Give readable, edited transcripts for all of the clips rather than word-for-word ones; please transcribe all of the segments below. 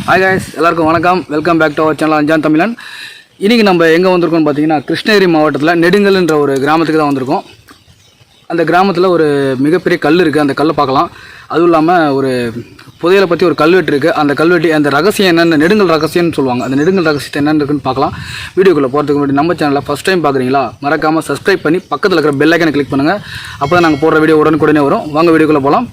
Hi guys எல்லாருக்கும் வணக்கம். Welcome back to our channel Anjaan Tamizhan. இன்றைக்கி நம்ம எங்கே வந்திருக்கோம்னு பார்த்தீங்கன்னா கிருஷ்ணகிரி மாவட்டத்தில் நெடுங்கல்ன்ற ஒரு கிராமத்துக்கு தான் வந்திருக்கோம். அந்த கிராமத்தில் ஒரு மிகப்பெரிய கல் இருக்குது, அந்த கல்லை பார்க்கலாம். அதுவும் இல்லாமல் ஒரு புதையலை பற்றி ஒரு கல்வெட்டு இருக்குது. அந்த கல்வெட்டு அந்த ரகசியம் என்னென்ன நெடுங்கல் ரகசியம்னு சொல்லுவாங்க. அந்த நெடுங்கல் ரகசியத்தை என்னென்னு இருக்குன்னு பார்க்கலாம். வீடியோக்குள்ளே போகிறதுக்கு முன்னாடி நம்ம சேனலில் ஃபஸ்ட் டைம் பார்க்குறீங்களா, மறக்காமல் சப்ஸ்கிரைப் பண்ணி பக்கத்தில் இருக்கிற பெல் ஐக்கனை கிளிக் பண்ணுங்கள். அப்போ தான் நாங்கள் போடுற வீடியோ உடனுக்குடனே வரும். வாங்க வீடியோக்குள்ளே போகலாம்.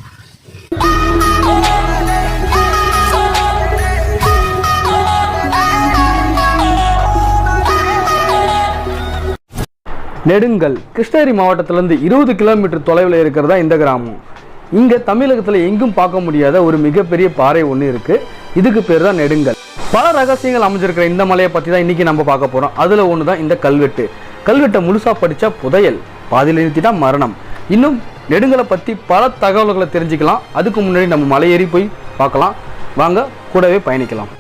நெடுங்கல் கிருஷ்ணகிரி மாவட்டத்திலேருந்து 20 கிலோமீட்டர் தொலைவில் இருக்கிறதா இந்த கிராமம். இங்கே தமிழகத்தில் எங்கும் பார்க்க முடியாத ஒரு மிகப்பெரிய பாறை ஒன்று இருக்குது. இதுக்கு பேர் தான் நெடுங்கல். பல ரகசியங்கள் அமைஞ்சிருக்கிற இந்த மலையை பற்றி தான் இன்றைக்கி நம்ம பார்க்க போகிறோம். அதில் ஒன்று தான் இந்த கல்வெட்டு. கல்வெட்டை முழுசாக படித்தா புதையல், பாதியில் நிறுத்திட்டா மரணம். இன்னும் நெடுங்கலை பற்றி பல தகவல்களை தெரிஞ்சுக்கலாம். அதுக்கு முன்னாடி நம்ம மலை ஏறி போய் பார்க்கலாம். வாங்க கூடவே பயணிக்கலாம்.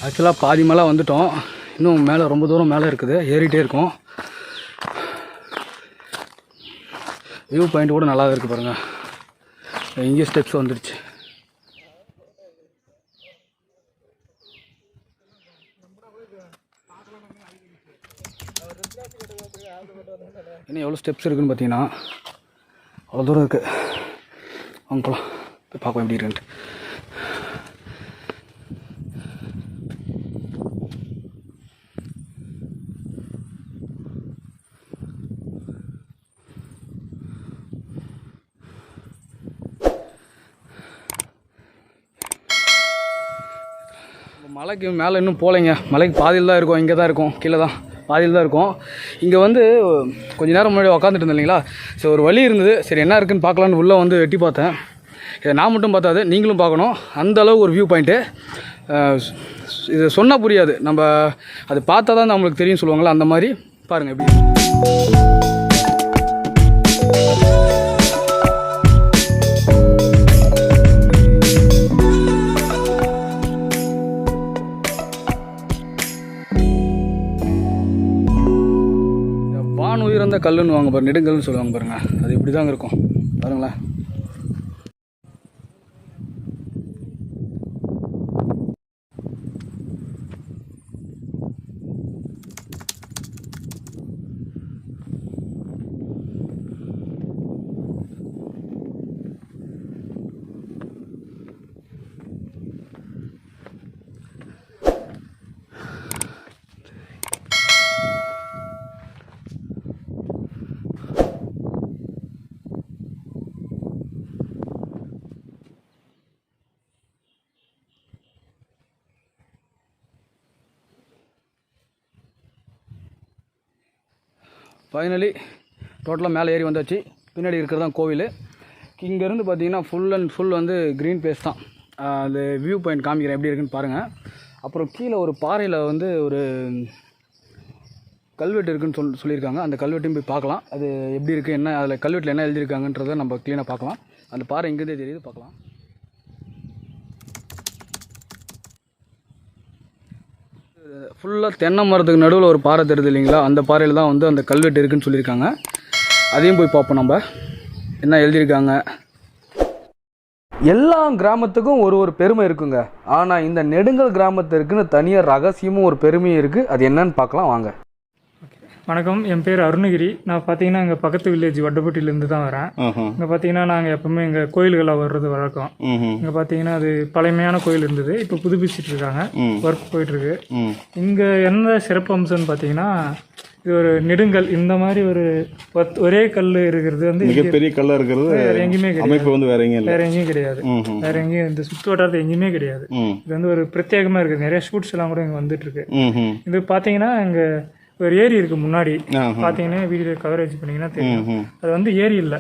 ஆக்சுவலாக பாதி மேலே வந்துட்டோம். இன்னும் மேலே ரொம்ப தூரம் மேலே இருக்குது, ஏறிட்டே இருக்கும். வியூ பாயிண்ட் கூட நல்லா இருக்குது பாருங்கள். இங்கே ஸ்டெப்ஸ் வந்துடுச்சு. இன்னும் எவ்வளோ ஸ்டெப்ஸ் இருக்குதுன்னு பார்த்தீங்கன்னா அவ்வளோ தூரம் இருக்குது. வாங்க போகலாம், போய் பார்ப்போம் எப்படி இருக்குன்ட்டு. மலைக்கு மேலே இன்னும் போகலைங்க. மலைக்கு பாதியில் தான் இருக்கும், இங்கே தான் இருக்கும், கீழே தான் பாதியில் தான் இருக்கும். இங்கே வந்து கொஞ்சம் நேரம் முன்னாடி உக்காந்துட்டு இருந்தேன் இல்லைங்களா, சரி ஒரு வழி இருந்தது. சரி என்ன இருக்குதுன்னு பார்க்கலான்னு உள்ளே வந்து எட்டி பார்த்தேன். இதை நான் மட்டும் பார்த்தாது, நீங்களும் பார்க்கணும். அந்தளவு ஒரு வியூ பாயிண்ட்டு. இது சொன்னால் புரியாது, நம்ம அது பார்த்தா தான் நம்மளுக்கு தெரியும் சொல்லுவாங்களா, அந்த மாதிரி பாருங்கள் எப்படி. உயர்ந்த கல்லுன்னு வாங்க பாருங்க, நெடுங்கல்னு சொல்லுவாங்க பாருங்க. அது இப்படி தாங்க இருக்கும் பாருங்களேன். ஃபைனலி டோட்டலாக மேலே ஏறி வந்தாச்சு. பின்னாடி இருக்கிறது தான் கோவில். இங்கேருந்து பார்த்தீங்கன்னா ஃபுல் அண்ட் ஃபுல் வந்து க்ரீன் பேஸ் தான். அந்த வியூ பாயிண்ட் காமிக்கிறேன் எப்படி இருக்குன்னு பாருங்கள். அப்புறம் கீழே ஒரு பாறையில் வந்து ஒரு கல்வெட்டு இருக்குதுன்னு சொல்லியிருக்காங்க. அந்த கல்வெட்டையும் போய் பார்க்கலாம். அது எப்படி இருக்குது, என்ன அதில் கல்வெட்டில் என்ன எழுதியிருக்காங்கன்றதை நம்ம க்ளீனாக பார்க்கலாம். அந்த பாறை எங்கேருந்தே தெரியுது, பார்க்கலாம். ஃபுல்லாக தென்னை மரத்துக்கு நடுவில் ஒரு பாறை தெரியுது இல்லைங்களா, அந்த பாறையில் தான் வந்து அந்த கல்வெட்டு இருக்குதுன்னு சொல்லியிருக்காங்க. அதையும் போய் பார்ப்போம் நம்ம என்ன எழுதியிருக்காங்க. எல்லா கிராமத்துக்கும் ஒரு ஒரு பெருமை இருக்குங்க. ஆனால் இந்த நெடுங்கல் கிராமத்திற்குன்னு தனியாக ரகசியமும் ஒரு பெருமையும் இருக்குது. அது என்னன்னு பார்க்கலாம் வாங்க. வணக்கம், என் பேர் அருணகிரி. நான் பார்த்தீங்கன்னா இங்கே பக்கத்து வில்லேஜ் வட்டப்பட்டியிலேருந்து தான் வரேன். இங்கே பார்த்தீங்கன்னா நாங்கள் எப்பவுமே இங்கே கோயில்களாக வர்றது வழக்கம். இங்கே பார்த்தீங்கன்னா அது பழமையான கோயில் இருந்தது, இப்போ புதுப்பிச்சுட்டு இருக்காங்க, ஒர்க் போயிட்டுருக்கு. இங்கே என்ன சிறப்பு அம்சம்னு பார்த்தீங்கன்னா, இது ஒரு நெடுங்கல். இந்த மாதிரி ஒரே கல் இருக்கிறது வந்து மிகப்பெரிய கல்லா இருக்கிறது வேற எங்கேயுமே அமைப்பு வந்து வேற எங்கேயும் கிடையாது. வேற எங்கேயும் இந்த சுற்று வட்டாரத்தில் எங்கேயுமே கிடையாது. இது வந்து ஒரு பிரத்யேகமாக இருக்குது. நிறைய ஷூட்ஸ் எல்லாம் கூட இங்கே வந்துட்டு இருக்கு. இது பார்த்தீங்கன்னா இங்கே ஒரு ஏரி இருக்கு முன்னாடி பாத்தீங்கன்னா வீடியோ கவரேஜ் பண்ணீங்கன்னா தெரியும். அது வந்து ஏரி இல்ல,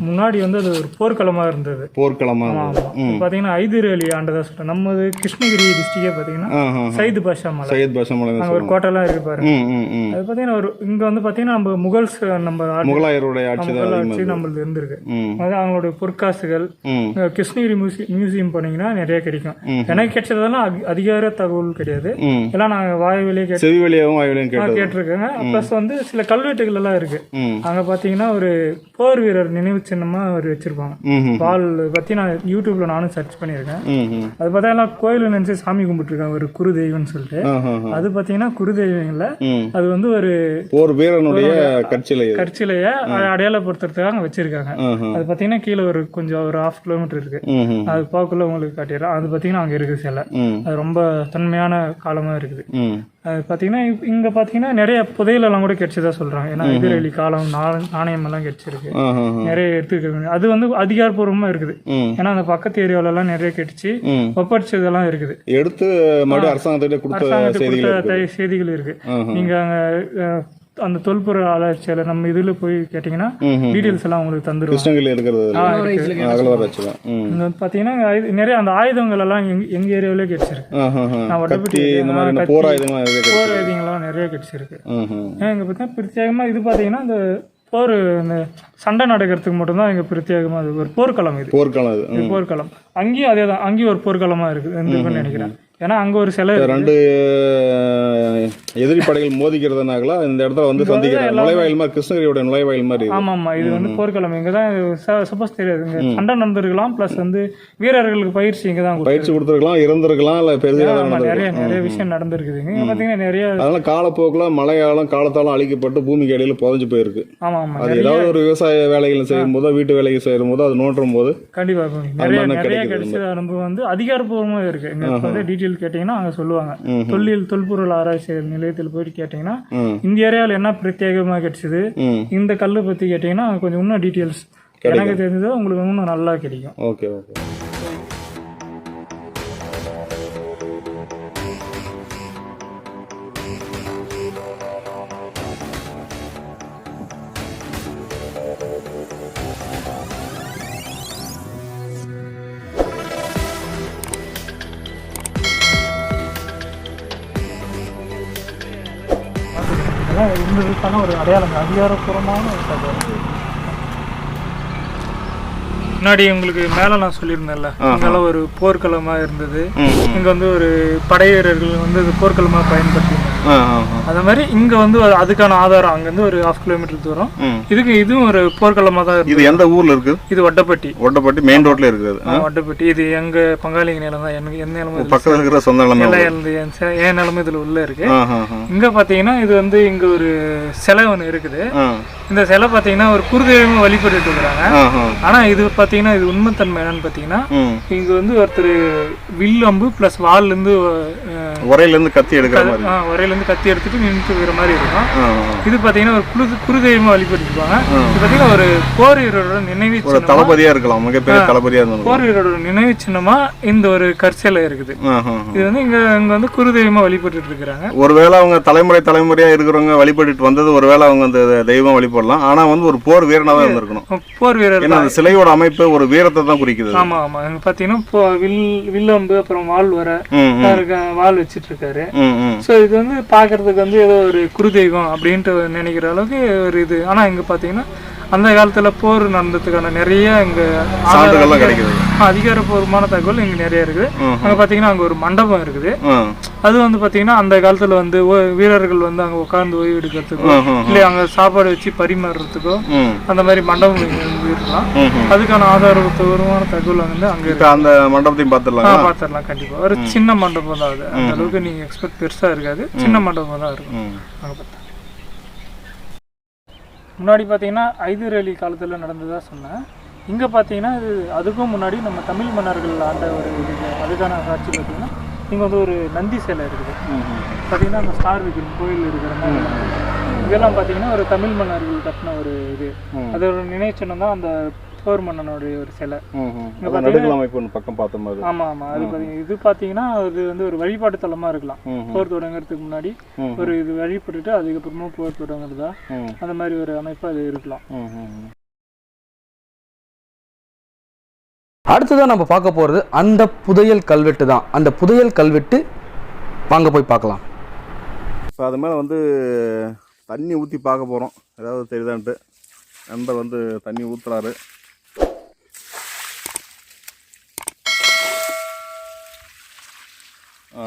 முன்னாடி வந்து அது ஒரு போர்க்களமா இருந்தது. போர்க்களமா பாத்தீங்கன்னா ஐதர் அலி ஆண்டதா சொல்றேன். நம்ம கிருஷ்ணகிரி டிஸ்ட்ரிக்டே பாத்தீங்கன்னா சையத் பாஷா மலை, சையத் பாஷா மலை அங்க ஒரு கோட்டைலாம் இருக்கு பாருங்க. அது பாத்தீங்கன்னா ஒரு இங்க வந்து பாத்தீங்கன்னா நம்ம முகல்ஸ் முகலாயருடைய ஆட்சி நம்மளுக்கு இருந்திருக்கு. அது அவங்களுடைய பொற்காசுகள் கிருஷ்ணகிரி மியூசியம் போனீங்கன்னா நிறைய கிடைக்கும். எனக்கு கிடைச்சதெல்லாம் அதிகார தகவல் கிடையாது, எல்லாம் நாங்க வாய்வழியே செவி வழியாகவும் வாய்வழியும் கேட்டிருக்கேன். பிளஸ் வந்து சில கல்வெட்டுகள் எல்லாம் இருக்கு. அங்க பாத்தீங்கன்னா ஒரு போர் வீரர் நினைவு சின்னமா ஒரு வச்சிருப்பாங்க. வால் பத்தி நான் யூடியூப்ல நானும் சர்ச் பண்ணிருக்கேன். அது பார்த்தா கோயில் நினைச்சு சாமி கும்பிட்டு இருக்காங்க, ஒரு குரு தெய்வம்னு சொல்லிட்டு. அது பாத்தீங்கன்னா குரு தெய்வம் இல்ல, அது வந்து ஒரு போர் வீரனுடைய கற்சிலைய அடையாளப்படுத்துறதுக்காக வச்சிருக்காங்க. அது பாத்தீங்கன்னா கீழே ஒரு கொஞ்சம் ஒரு 1/2 கிலோமீட்டர் இருக்கு. அது பார்க்கல உங்களுக்கு காட்டிடுறேன். அது பாத்தீங்கன்னா அங்க இருக்கு சிலை. அது ரொம்ப தன்மையான காலமா இருக்குது. அது பாத்தீங்கன்னா இங்க பாத்தீங்கன்னா நிறைய புதையலெல்லாம் கூட கிடைச்சதா சொல்றாங்க. ஏன்னா எதிரலி காலம் நாணயம் எல்லாம் கிடைச்சிருக்கு, நிறைய எடுத்துக்க. அது வந்து அதிகாரப்பூர்வமா இருக்குது. ஏன்னா அந்த பக்கத்து ஏரியாவில எல்லாம் நிறைய கிடைச்சி ஒப்படைச்சதெல்லாம் இருக்குது, எடுத்து அரசாங்கத்திட்ட கொடுத்த செய்திகள் இருக்கு. நீங்க அங்க அந்த தொல்பொருள் ஆராய்ச்சியில நம்ம இதுல போய் கேட்டீங்கன்னா டீடைல்ஸ் எல்லாம் உங்களுக்கு தந்துருவாங்க. பாத்தீங்கன்னா நிறைய அந்த ஆயுதங்கள் எல்லாம் எங்க ஏரியாவிலே கிடைச்சிருக்கு. நான் வட்டப்பட்டி போர் ஆயுதங்கள்லாம் நிறைய கிடைச்சிருக்கு. இங்க பாத்தீங்கன்னா பிரத்யேகமா இது பாத்தீங்கன்னா இந்த போர் இந்த சண்டை நடக்கிறதுக்கு மட்டும்தான் இங்க பிரத்யேகமா அது ஒரு போர்க்களம். இது போர்க்களம். அங்கேயும் அதே தான், அங்கேயும் ஒரு போர்க்களமா இருக்குன்னு நினைக்கிறேன். ஏன்னா அங்க ஒரு சிலை, 2 எதிரி படைகள் மோதிக்கிறதுனால இந்த இடத்துல வந்து சந்திக்கிறாங்க. நுழைவாயில் மாதிரி, கிருஷ்ணகிரியோட நுழைவாயில் மாதிரி. ஆமா, இது வந்து போர்க்களம். இங்கதான் சப்போஸ் தெரியாது, இங்க சண்டை நடந்திருக்கலாம். பிளஸ் வந்து வீரர்களுக்கு பயிற்சி இங்கதான் பயிற்சி கொடுத்துருக்கலாம், இருந்திருக்கலாம், இல்ல பெரிய நிறைய விஷயம் நடந்திருக்குது. இங்க பாத்தீங்கன்னா நிறைய, அதனால காலப்போக்குல மழையாலும் காலத்தாலும் அழிக்கப்பட்டு பூமிக்கு இடையில புதைஞ்சு போயிருக்கு. ஆமா, அது ஏதாவது ஒரு விவசாய வேலைகள் செய்யும் போதோ வீட்டு வேலைகள் செய்யும் போதோ அது நோட்டும் போது கண்டிப்பா நிறைய கிடைச்ச அனுபவம் வந்து அதிகாரப்பூர்வமா இருக்கு. இங்க கேட்டீங்கன்னா அங்க சொல்லுவாங்க. தொல்பொருள் ஆராய்ச்சி நிலையத்தில் போயிட்டு கேட்டீங்கன்னா இந்த ஏரியாவில் என்ன பிரத்யேகமா கிடைச்சது, இந்த கல்லு பத்தி கேட்டீங்கன்னா கொஞ்சம் இன்னும் டீட்டெயில்ஸ் எனக்கு தெரிஞ்சதோ உங்களுக்கு இன்னும் நல்லா கிடைக்கும். ஓகே. இருந்ததுக்கான ஒரு அடையாளம், அதிகாரப்பூர்வமான ஒரு தகவல். முன்னாடி உங்களுக்கு மேல நான் சொல்லியிருந்தேன்ல, அங்கெல்லாம் ஒரு போர்க்களமா இருந்தது. இங்க வந்து ஒரு படை வீரர்கள் வந்து போர்க்களமா பயன்படுத்தினாங்க. அதே மாதிரி இங்க வந்து அதுக்கான ஆதாரம் அங்க இருந்து ஒரு 1/2 கிலோமீட்டர் தூரம் இதுவும் ஒரு போர்க்களமா தான் இருக்கு. இது எந்த ஊர்ல இருக்கு? இது வட்டப்பட்டி மெயின் ரோட்ல இருக்குது. வட்டப்பட்டி இது எங்க பங்காளிங்க நிலம் தான். எனக்கு எந்த நிலமும் பக்கத்துல இருக்கிற சொந்த நிலம், என் நிலமும் இதுல உள்ள இருக்கு. இங்க பாத்தீங்கன்னா இது வந்து இங்க ஒரு சிலை ஒண்ணு இருக்குது. இந்த சிலை பாத்தீங்கன்னா ஒரு குருதெய்வமா வழிபட்டு இருக்கிறாங்க. ஆனா இது பாத்தீங்கன்னா இது உண்மைத்தன்மை என்னன்னு பாத்தீங்கன்னா, இங்க வந்து ஒருத்தர் வில்லம்பு பிளஸ் வால்ல இருந்து உரையில இருந்து கத்தி எடுக்கிற மாதிரி, உரையில இருந்து கத்தி எடுத்துட்டு நின்றுக்கிற மாதிரி இருக்கும். இது பாத்தீங்கன்னா ஒரு குருதெய்வமா வழிபட்டுருப்பாங்க. இது பாத்தீங்கன்னா ஒரு போர் வீரரோட நினைவு சின்னம், தளபதியா இருக்கலாம், மிகப்பெரிய தளபதியா இருந்தாலும் போர் வீரரோட நினைவு சின்னமா இந்த ஒரு கற்சிலை இருக்குது. இது வந்து இங்க வந்து குருதெய்வமா வழிபட்டு இருக்கிறாங்க. ஒருவேளை அவங்க தலைமுறையா இருக்கிறவங்க வழிபட்டு வந்தது, ஒருவேளை அவங்க அந்த தெய்வம் வழிபடலாம். ஆனா வந்து ஒரு போர் வீரனா தான் இருந்திருக்கணும். போர் வீரர், அந்த சிலையோட அமைப்பு ஒரு வீரத்தை தான் குறிக்குது. ஆமா. இங்க பாத்தீங்கன்னா வில்லம்பு அப்புறம் வால் வர வால் வச்சிட்டு இருக்காரு. சோ இது வந்து பாக்குறதுக்கு வந்து ஏதோ ஒரு குருதெய்வம் அப்படின்ட்டு நினைக்கிற அளவுக்கு ஒரு இது. ஆனா இங்க பாத்தீங்கன்னா அந்த காலத்துல போர் நடந்ததுக்கான நிறைய இங்க கிடைக்குது. அதிகாரப்பூர்வமான தகவல் இங்க நிறைய இருக்குது. அங்க பாத்தீங்கன்னா அங்க ஒரு மண்டபம் இருக்குது. அது வந்து பாத்தீங்கன்னா அந்த காலத்துல வந்து வீரர்கள் வந்து அங்க உட்கார்ந்து ஓய்வு எடுக்கிறதுக்கோ இல்ல அங்க சாப்பாடு வச்சு பரிமாறுறதுக்கோ அந்த மாதிரி மண்டபம் இருக்கலாம். அதுக்கான ஆதாரபூர்வமான தகவல் வந்து அங்க இருக்கு. அந்த மண்டபத்தையும் பாத்திரலாம் கண்டிப்பா. ஒரு சின்ன மண்டபம் தான் அது, அந்த அளவுக்கு நீங்க எக்ஸ்பெக்ட் பெருசா இருக்காது, சின்ன மண்டபம் தான் இருக்கும். முன்னாடி பார்த்தீங்கன்னா ஐதர் அலி காலத்தில் நடந்ததாக சொன்னேன். இங்கே பார்த்தீங்கன்னா இது அதுக்கும் முன்னாடி நம்ம தமிழ் மன்னர்கள் ஆண்ட ஒரு இது, அதுக்கான காட்சி பார்த்தீங்கன்னா இங்கே வந்து ஒரு நந்தி சிலை இருக்குது. பார்த்தீங்கன்னா அந்த ஸ்டார் விக்கின் கோயில் இருக்கிற மாதிரி இதெல்லாம் பார்த்தீங்கன்னா ஒரு தமிழ் மன்னர்கள் கட்டின ஒரு இது. அதோட நினைவு சின்னம் தான் அந்த போர் மன்னனுடைய ஒரு சிலை. நடுக்கல் அமைப்பு பக்கம் பார்த்த மாதிரி. ஆமாம். அது பார்த்தீங்கன்னா இது பார்த்தீங்கன்னா அது வந்து ஒரு வழிபாட்டு தலமாக இருக்கலாம். போர் தொடங்குறதுக்கு முன்னாடி ஒரு இது வழிபட்டுட்டு அதுக்கப்புறமா போர் தொடங்குறதா அந்த மாதிரி ஒரு அமைப்பு அது இருக்கலாம். அடுத்ததான் நம்ம பார்க்க போகிறது அந்த புதையல் கல்வெட்டு தான். அந்த புதையல் கல்வெட்டு வாங்க போய் பார்க்கலாம். இப்போ அது மேலே வந்து தண்ணி ஊற்றி பார்க்க போகிறோம், ஏதாவது தெரியுதான்ட்டு. நண்பர் வந்து தண்ணி ஊற்றுறாரு.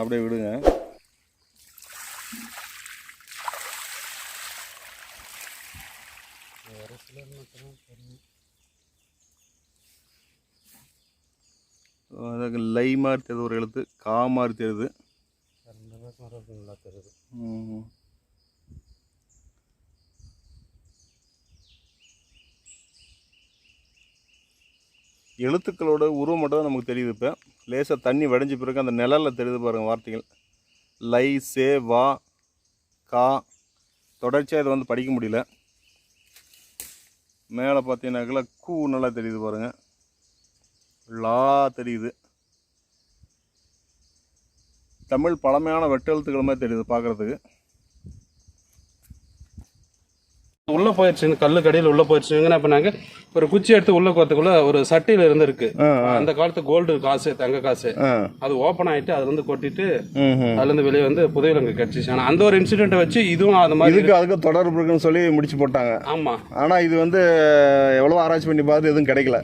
அப்படியே விடுங்க. லை மாதிரி தெரியுது, ஒரு எழுத்து கா மாதிரி தெரியுது. எழுத்துக்களோட உருவம் மட்டும் தான் நமக்கு தெரியுது. இப்போ லேசாக தண்ணி வடைஞ்ச பிறகு அந்த நிழலில் தெரியுது பாருங்கள் வார்த்தைகள். லை, சே, வா, கா. தொடர்ச்சியாக இதை வந்து படிக்க முடியல. மேலே பார்த்தீங்கன்னாக்கா கூ நல்லா தெரியுது பாருங்கள். லா தெரியுது. தமிழ் பழமையான வெட்டெழுத்துக்கள் மாதிரி தெரியுது பார்க்குறதுக்கு. உள்ள போயிடுச்சு, கல்லு கடையில் உள்ள போயிடுச்சுங்கன்னா இப்போ நாங்கள் ஒரு குச்சி எடுத்து உள்ள கோத்துக்குள்ள ஒரு சட்டியில இருந்து இருக்கு. அந்த காலத்து கோல்டு காசு, தங்க காசு, அது ஓப்பன் ஆயிட்டு அதுல இருந்து கொட்டிட்டு அதுல இருந்து வெளியே வந்து புதையல் அங்கே கிடைச்சிச்சு. ஆனா அந்த ஒரு இன்சிடென்ட்டை வச்சு இதுவும் அந்த மாதிரி அதுக்கு தொடர்பு இருக்குன்னு சொல்லி முடிச்சு போட்டாங்க. ஆமா. ஆனா இது வந்து எவ்வளவு ஆராய்ச்சி பண்ணி பார்த்து எதுவும் கிடைக்கல.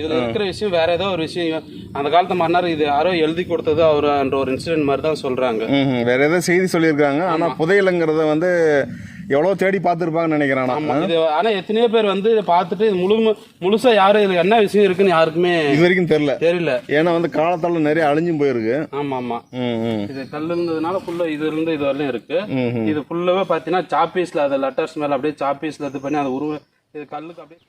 இதுல இருக்கிற விஷயம் வேற ஏதோ ஒரு விஷயம். அந்த காலத்து மன்னர் இது யாரோ எழுதி கொடுத்தது அவருன்ற ஒரு இன்சிடென்ட் மாதிரி தான் சொல்றாங்க. வேற ஏதோ செய்தி சொல்லியிருக்காங்க. ஆனா புதையலுங்கிறத வந்து எவ்வளவு தேடி பார்த்துருப்பாங்கன்னு நினைக்கிறேன். ஆனா எத்தனையோ பேர் வந்து பார்த்துட்டு முழுசா யாரும் இதுல என்ன விஷயம் இருக்குன்னு யாருக்குமே இது வரைக்கும் தெரியல. ஏன்னா வந்து காலத்தால நிறைய அழிஞ்சும் போயிருக்கு. ஆமா. இது கல் இருந்ததுனால ஃபுல்லா இது இருந்து இது வரலையும் இருக்கு. இது ஃபுல்லாவே பாத்தீங்கன்னா சாப்பீஸ்ல அந்த லெட்டர்ஸ் மேல அப்படியே சாப்பீஸ்ல இது பண்ணி அது உருவ இது கல்லுக்கு அப்படியே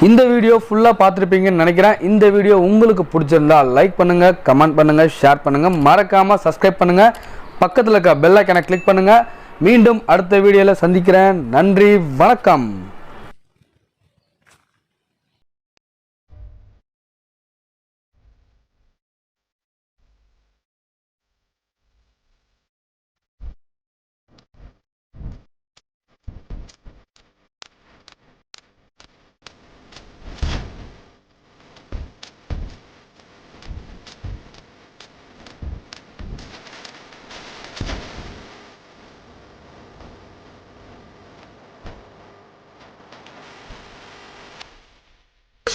இந்த வீடியோ ஃபுல்லாக பார்த்துருப்பீங்கன்னு நினைக்கிறேன். இந்த வீடியோ உங்களுக்கு பிடிச்சிருந்தா லைக் பண்ணுங்கள், கமெண்ட் பண்ணுங்கள், ஷேர் பண்ணுங்கள், மறக்காமல் சப்ஸ்கிரைப் பண்ணுங்கள், பக்கத்தில் இருக்க பெல் ஐக்கானை கிளிக் பண்ணுங்கள். மீண்டும் அடுத்த வீடியோவில் சந்திக்கிறேன். நன்றி, வணக்கம்.